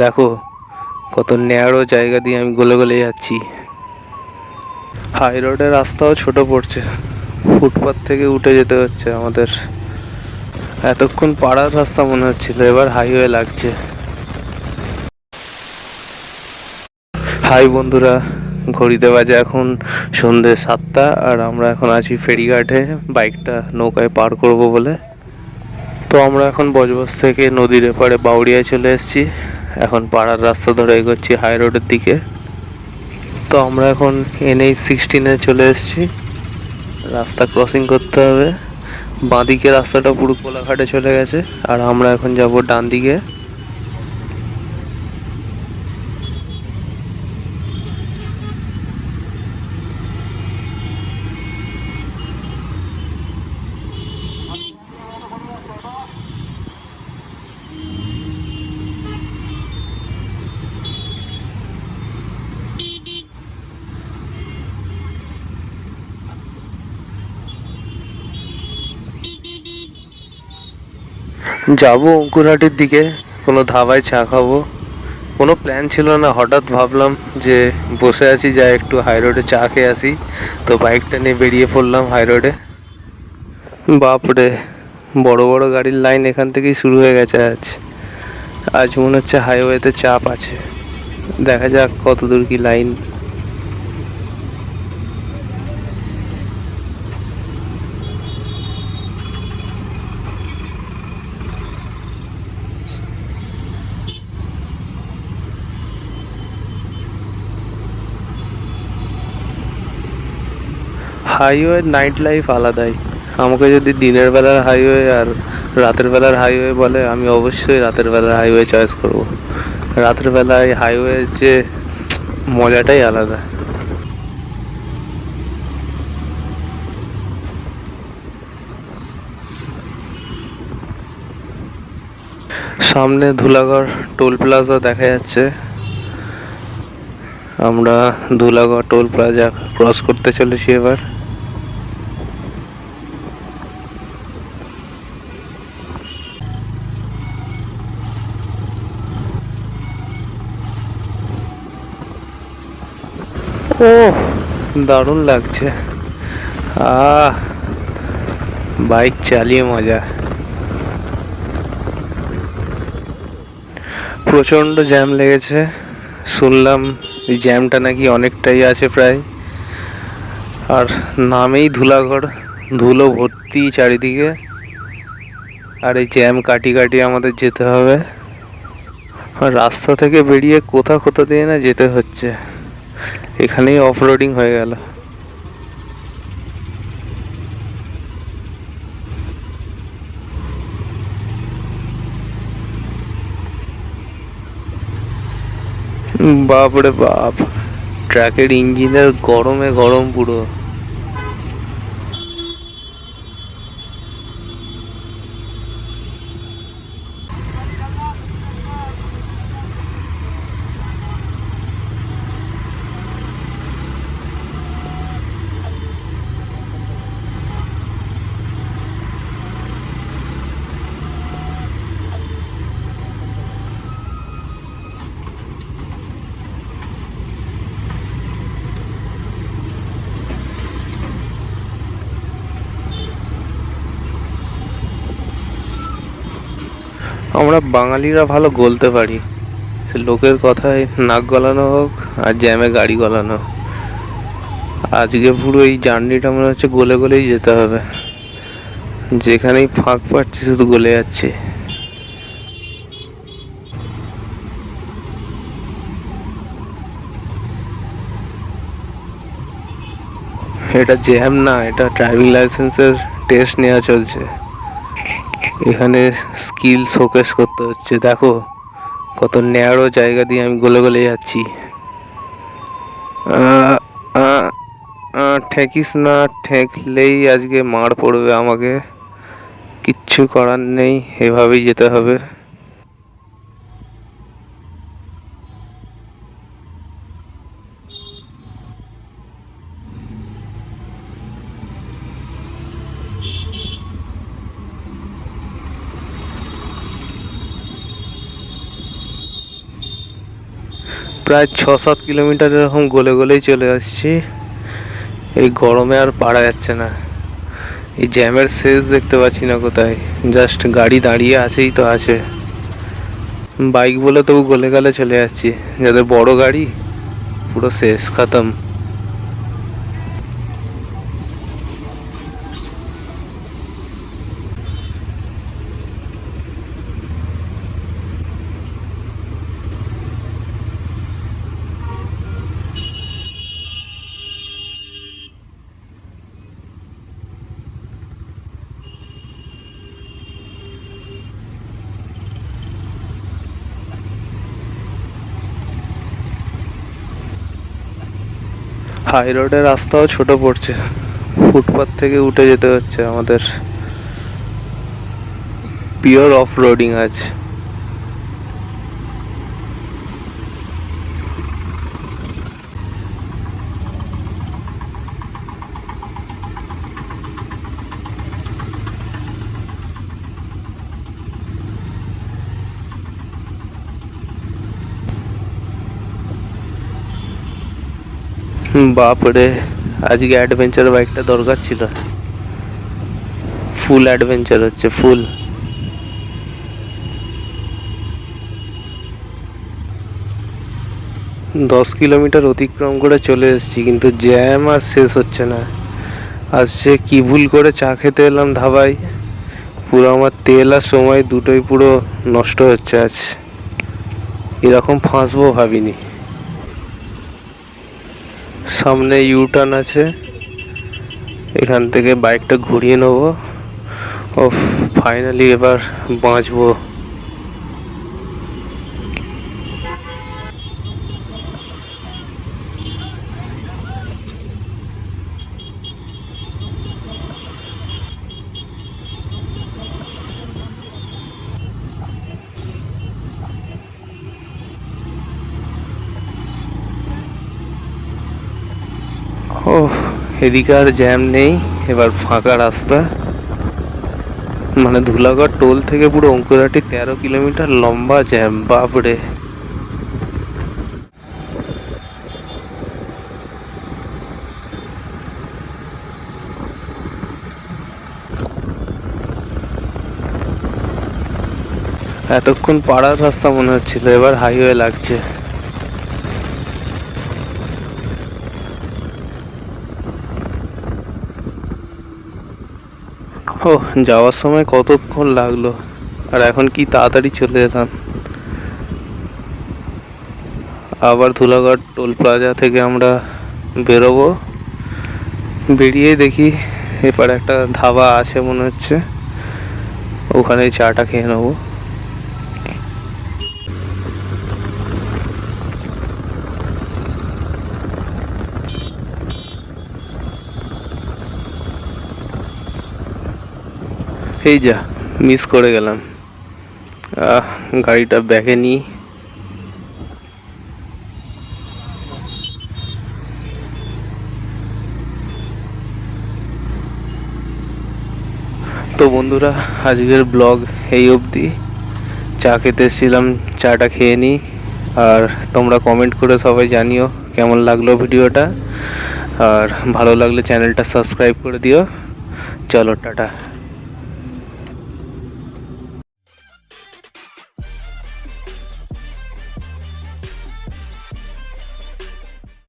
দেখো কত ন্যারো জায়গা দিয়ে আমি গলে গলে যাচ্ছি। হাই রোডের রাস্তাও ছোট পড়ছে, ফুটপাথ থেকে উঠে যেতে হচ্ছে আমাদের। এতক্ষণ পাড়ার রাস্তা মনে হচ্ছিল, এবার হাইওয়ে লাগছে। হাই বন্ধুরা, ঘড়িতে বাজে এখন সন্ধে 7টা, আর আমরা এখন আছি ফেরিঘাটে বাইকটা নৌকায় পার করব বলে। তো আমরা এখন বজবজ থেকে নদীর এপারে বাউরিয়ায় চলে এসেছি। এখন পাড়ার রাস্তা ধরে এগোচ্ছি হাই রোডের দিকে। তো আমরা এখন NH-16 চলে এসেছি। রাস্তা ক্রসিং করতে হবে। বাঁদিকে রাস্তাটা পুরো কোলাঘাটে চলে গেছে, আর আমরা এখন যাব ডান দিকে। যাব অঙ্কুরহাটির দিকে, কোনো ধাবায় চা খাবো। কোনো প্ল্যান ছিল না, হঠাৎ ভাবলাম যে বসে আছি, যা একটু হাই রোডে চা খেয়ে আসি। তো বাইকটা নিয়ে বেরিয়ে পড়লাম হাই রোডে। বাপরে, বড় বড় গাড়ির লাইন এখান থেকেই শুরু হয়ে গেছে। আজ মনে হচ্ছে হাইওয়েতে চাপ আছে। দেখা যাক কত দূর কি লাইন। হাইওয়ে নাইট লাইফ আলাদাই। আমাকে যদি দিনের বেলার হাইওয়ে আর রাতের বেলার হাইওয়ে বলে, আমি অবশ্যই রাতের বেলার হাইওয়ে চয়েস করব। রাতের বেলায় হাইওয়ে যে মজাটাই আলাদা। সামনে ধুলাগড় টোল প্লাজা দেখা যাচ্ছে। আমরা ধুলাগড় টোল প্লাজা ক্রস করতে চলেছি এবার। ও, দারুণ লাগছে। আহ, বাইক চালিয়ে মজা। প্রচণ্ড জ্যাম লেগেছে, শুনলাম এই জ্যামটা নাকি অনেকটাই আছে প্রায়। আর নামেই ধুলাগড়, ধুলো ভর্তি চারিদিকে। আর এই জ্যাম কাটি কাটি আমাদের যেতে হবে। আর রাস্তা থেকে বেরিয়ে কোথা কোথা দিয়ে না যেতে হচ্ছে। এখানেই অফ রোডিং হয়ে গেল। বাপরে বাপ, ট্রাকের ইঞ্জিনের গরমে গরম পুরো। আমরা বাঙালিরা ভালো গলতে পারি, সে লোকের কথায় নাক গলানো হোক আর জ্যামে গাড়ি গলানো। আজকে পুরো এই জার্নিটা মনে হচ্ছে গলে গলেই যেতে হবে। যেখানেই ফাঁক পাচ্ছি শুধু গলে যাচ্ছে। এটা জ্যাম না, এটা ড্রাইভিং লাইসেন্সের টেস্ট নেওয়া চলছে। এখানে স্কিল শোকেস করতে হচ্ছে। দেখো কত ন্যারো জায়গা দিয়ে আমি গলে গলে যাচ্ছি। ঠেকিস না, ঠেকলেই আজকে মার পড়বে আমাকে। কিচ্ছু করার নেই, এভাবেই যেতে হবে। প্রায় 6-7 কিলোমিটার এরকম গলে গলেই চলে আসছি। এই গরমে আর পারা যাচ্ছে না। এই জ্যামের শেষ দেখতে পাচ্ছি না কোথায়, জাস্ট গাড়ি দাঁড়িয়ে আছেই তো আছে। বাইক বলে তবু গলে গলে চলে যাচ্ছি, যাদের বড় গাড়ি পুরো শেষ খতম। হাই রোডের রাস্তাও ছোট পড়ছে, ফুটপাথ থেকে উঠে যেতে হচ্ছে আমাদের। পিওর অফ রোডিং আজ। বাপরে, আজকে অ্যাডভেঞ্চার বাইকটা দরকার ছিল। ফুল অ্যাডভেঞ্চার হচ্ছে, ফুল। 10 কিলোমিটার অতিক্রম করে চলে এসেছি, কিন্তু জ্যাম আর শেষ হচ্ছে না। আজ সে কি ভুল করে চা খেতে এলাম ধাবায়, পুরো আমার তেল আর সময় দুটোই পুরো নষ্ট হচ্ছে আজ। এরকম ফাঁসবো ভাবিনি। সামনে ইউটার্ন আছে, এখান থেকে বাইকটা ঘুরিয়ে নেবো। ও ফাইনালি এবার বাঁচবো। ও, এদিকে আর জ্যাম নেই, এবার ফাঁকা রাস্তা। মানে ধুলাগড় টোল থেকে পুরো অঙ্কুরহাটি 13 কিলোমিটার লম্বা জ্যাম, বাপরে। এতক্ষণ পাড়ার রাস্তা মনে হচ্ছিল, এবার হাইওয়ে লাগছে। ও, যাওয়ার সময় কতক্ষণ লাগলো, আর এখন কি তাড়াতাড়ি চলে যেতাম। আবার ধুলাগড় টোল প্লাজা থেকে আমরা বেরোবো। বেরিয়ে দেখি এবার একটা ধাবা আছে মনে হচ্ছে, ওখানেই চাটা খেয়ে নেবো। এই যা, মিস করে গেলাম। গাড়িটা ব্যাকে নিই। তো বন্ধুরা, আজকের ব্লগ এই অবধি। চা খেতে এসেছিলাম, চাটা খেয়ে নিই। আর তোমরা কমেন্ট করে সবাই জানিও কেমন লাগলো ভিডিওটা, আর ভালো লাগলে চ্যানেলটা সাবস্ক্রাইব করে দিও। চলো, টাটা।